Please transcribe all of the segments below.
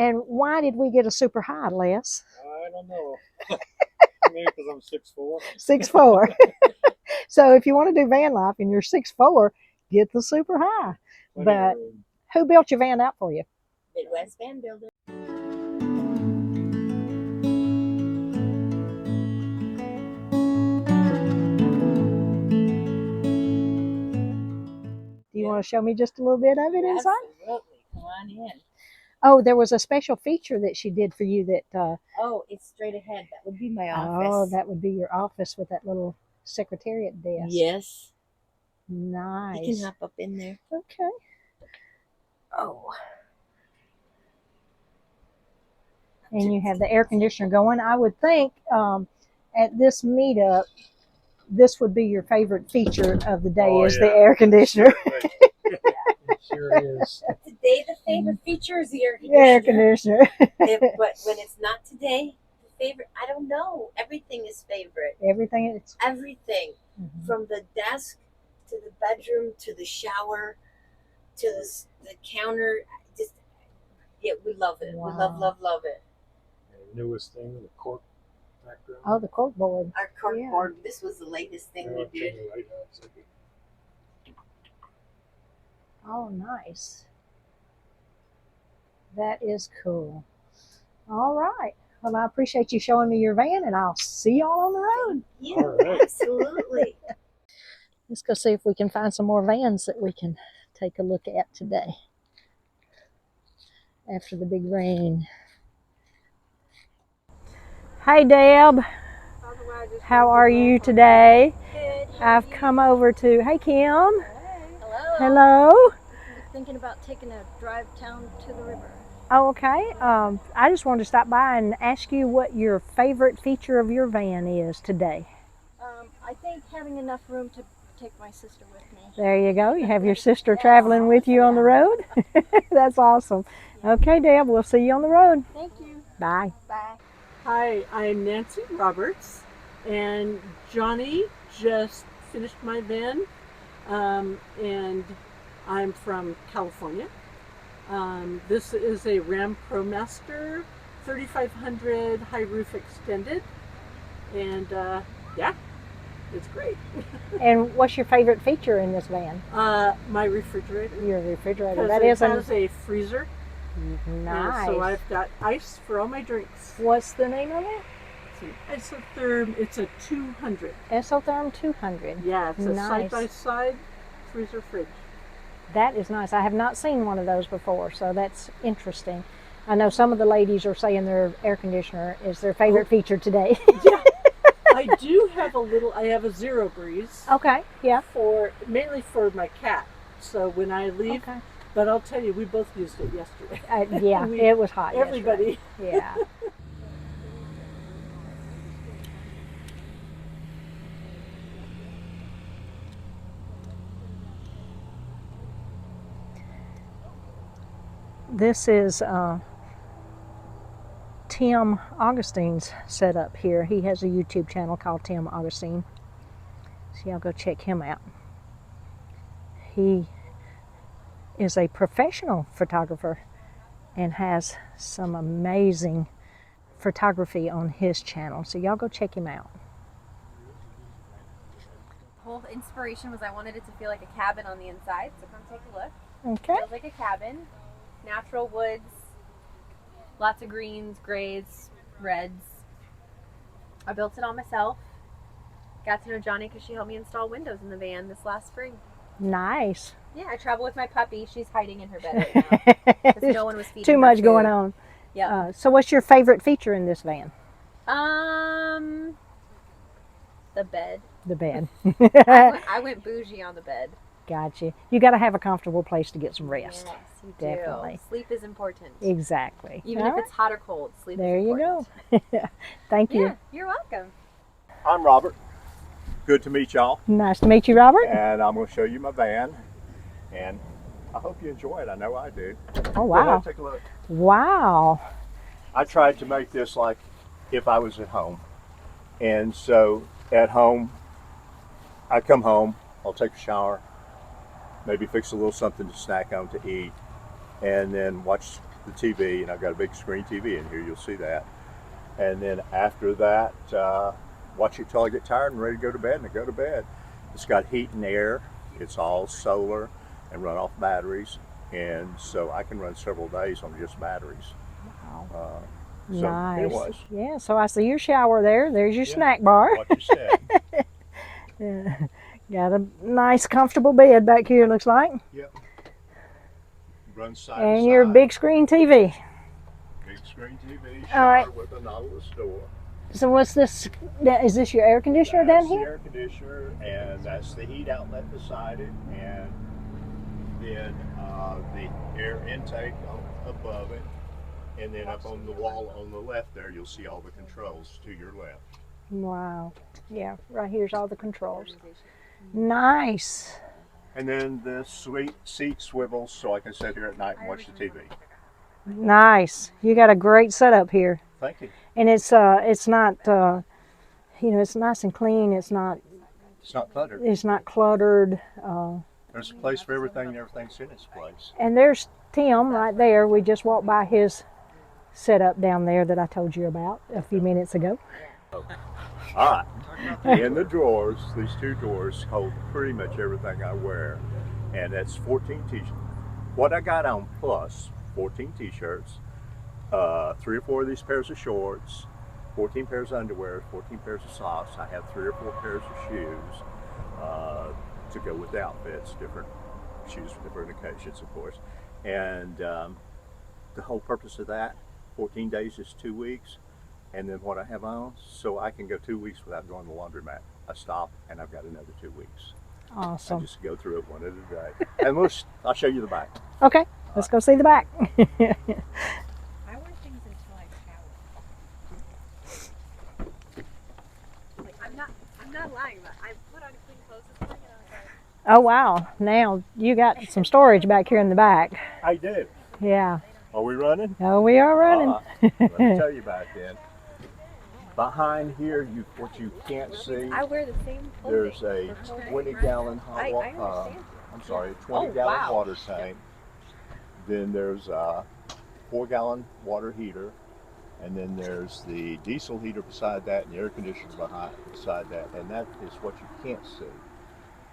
And why did we get a super high, Les? I don't know. Maybe because I'm 6'4". 6'4". So if you want to do van life and you're 6'4", get the super high. But who built your van out for you? Midwest Van Builder. Do you want to show me just a little bit of it inside? Absolutely. Come on in. Oh, there was a special feature that she did for you that... oh, it's straight ahead. That would be my office. Oh, that would be your office with that little secretariat desk. Yes. Nice. You can hop up in there. Okay. Oh. And you have the air conditioner going. I would think at this meetup, this would be your favorite feature of the day is the air conditioner. It sure is. Today, the favorite feature is the air conditioner. Air conditioner. But when it's not today, the favorite, I don't know. Everything is favorite. Everything. Everything. Mm-hmm. From the desk to the bedroom to the shower to the counter. Just, yeah, we love it. Wow. We love it. The newest thing, the cork background. Oh, the cork board. Our cork board. This was the latest thing we did. Oh, nice. That is cool. All right. Well, I appreciate you showing me your van, and I'll see y'all on the road. Yeah, right. Absolutely. Let's go see if we can find some more vans that we can take a look at today after the big rain. Hi, Deb. How are you today? Good. I've come over to, hey, Kim. Hello. Hello. Thinking about taking a drive down to the river. Oh, okay. I just wanted to stop by and ask you what your favorite feature of your van is today. I think having enough room to take my sister with me. There you go. You have your sister traveling with you on the road. That's awesome. Okay, Deb, we'll see you on the road. Thank you. Bye. Bye. Hi, I'm Nancy Roberts, and Johnny just finished my van, and I'm from California. This is a Ram ProMaster 3500 high roof extended, and yeah, it's great. And what's your favorite feature in this van? My refrigerator. Your refrigerator. That is has a freezer. Nice. So I've got ice for all my drinks. What's the name of it? It's Isotherm. It's a 200. Isotherm 200. Yeah, it's a nice. side-by-side freezer fridge. That is nice. I have not seen one of those before, so that's interesting. I know some of the ladies are saying their air conditioner is their favorite feature today. Yeah. I do have I have a Zero Breeze. Okay, yeah. Mainly for my cat. So when I leave, but I'll tell you, we both used it yesterday. Yeah, it was hot. Everybody. Yesterday. Yeah. This is Tim Augustine's setup here. He has a YouTube channel called Tim Augustine. So y'all go check him out. He is a professional photographer and has some amazing photography on his channel. So y'all go check him out. The whole inspiration was I wanted it to feel like a cabin on the inside. So come take a look. Okay. It feels like a cabin. Natural woods, lots of greens, grays, reds. I built it all myself. Got to know Johnny because she helped me install windows in the van this last spring. Nice. Yeah, I travel with my puppy. She's hiding in her bed right now because no one was feeding Too her much food. going on. Yeah. So what's your favorite feature in this van? The bed. The bed. I went bougie on the bed. Gotcha. You got to have a comfortable place to get some rest. Yes, you Definitely. do. Sleep is important. Exactly. Even if it's hot or cold, sleep there is important. There you go. Thank you. Yeah, you're welcome. I'm Robert. Good to meet y'all. Nice to meet you, Robert. And I'm going to show you my van. And I hope you enjoy it. I know I do. Oh, wow. Go ahead, take a look. Wow. I tried to make this like if I was at home. And so at home, I come home, I'll take a shower, maybe fix a little something to snack on to eat, and then watch the TV, and I've got a big screen TV in here. You'll see that. And then after that, watch it till I get tired and ready to go to bed, and I go to bed. It's got heat and air. It's all solar and run off batteries, and so I can run several days on just batteries. Wow. So Nice. anyways, Yeah, so I see your shower there. There's your Yeah. snack bar. what you said. Yeah. Got a nice, comfortable bed back here, looks like. Yep. Run side to And your side. big screen TV. Big screen TV, All right. shower with a Nautilus door. So what's this? Is this your air conditioner down That's the here? air conditioner, and that's the heat outlet beside it, and then the air intake above it, and then up on the wall on the left there, you'll see all the controls to your left. Wow. Yeah, right here's all the controls. Nice. And then the seat swivels so I can sit here at night and watch the TV. Nice. You got a great setup here. Thank you. And it's not it's nice and clean. It's not cluttered. There's a place for everything, and everything's in its place. And there's Tim right there. We just walked by his setup down there that I told you about a few minutes ago. All right. In the drawers, these two drawers hold pretty much everything I wear, and that's 14 t-shirts. What I got on plus 14 t-shirts, 3 or 4 of these pairs of shorts, 14 pairs of underwear, 14 pairs of socks. I have 3 or 4 pairs of shoes to go with the outfits, different shoes for different occasions, of course. And the whole purpose of that, 14 days is 2 weeks. And then what I have on, so I can go 2 weeks without going to the laundromat. I stop, and I've got another 2 weeks. Awesome. I just go through it one at a day. And I'll show you the back. Okay, let's go see the back. I wear things until I shower. Like I'm not lying, but I put on clean clothes this morning and I was like, Oh wow, now you got some storage back here in the back. I do. Yeah. Are we running? Oh, we are running. Let me tell you about then. Behind here, what you can't see, I wear the same clothing. there's a for 20-gallon I understand. 20-gallon wow. water tank. Then there's a 4-gallon water heater, and then there's the diesel heater beside that, and the air conditioner beside that, and that is what you can't see.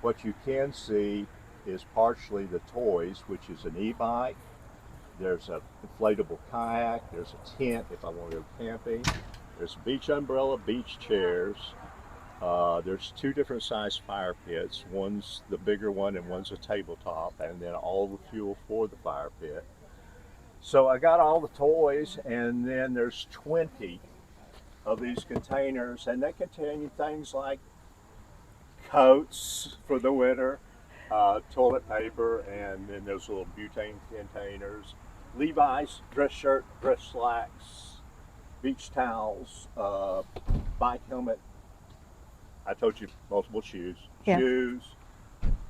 What you can see is partially the toys, which is an e-bike. There's an inflatable kayak. There's a tent if I want to go camping. There's a beach umbrella, beach chairs. There's 2 different size fire pits. One's the bigger one and one's a tabletop, and then all the fuel for the fire pit. So I got all the toys, and then there's 20 of these containers, and they contain things like coats for the winter, toilet paper, and then those little butane containers, Levi's dress shirt, dress slacks, beach towels, bike helmet. I told you multiple shoes. Yeah. Shoes.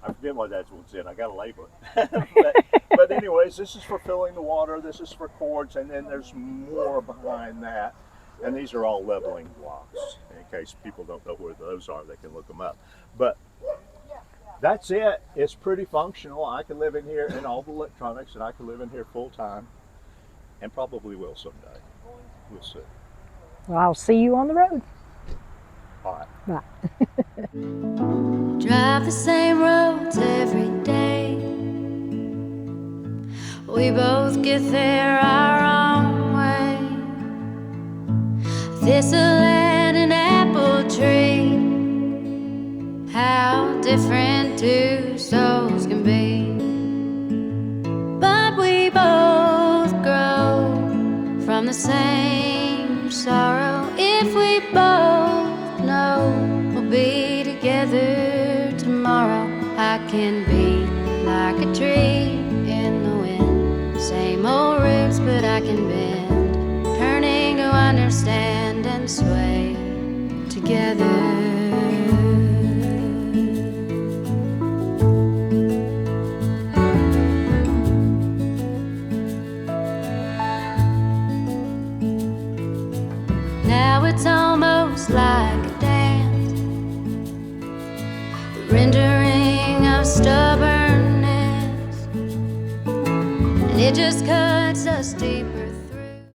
I forget what that's what's in. I got to label it. but anyways, this is for filling the water. This is for cords, and then there's more behind that. And these are all leveling blocks. In case people don't know where those are, they can look them up. But that's it. It's pretty functional. I can live in here in all the electronics, and I can live in here full time, and probably will someday. We'll see. Well, I'll see you on the road. All right. Bye. Drive the same roads every day. We both get there our own way. Thistle and an apple tree. How different 2 souls can be. But we both grow from the same sorrow. If we both know we'll be together tomorrow, I can be like a tree in the wind. Same old roots, but I can bend, turning to understand and sway together. Now it's almost like a dance, the rendering of stubbornness. And It just cuts us deeper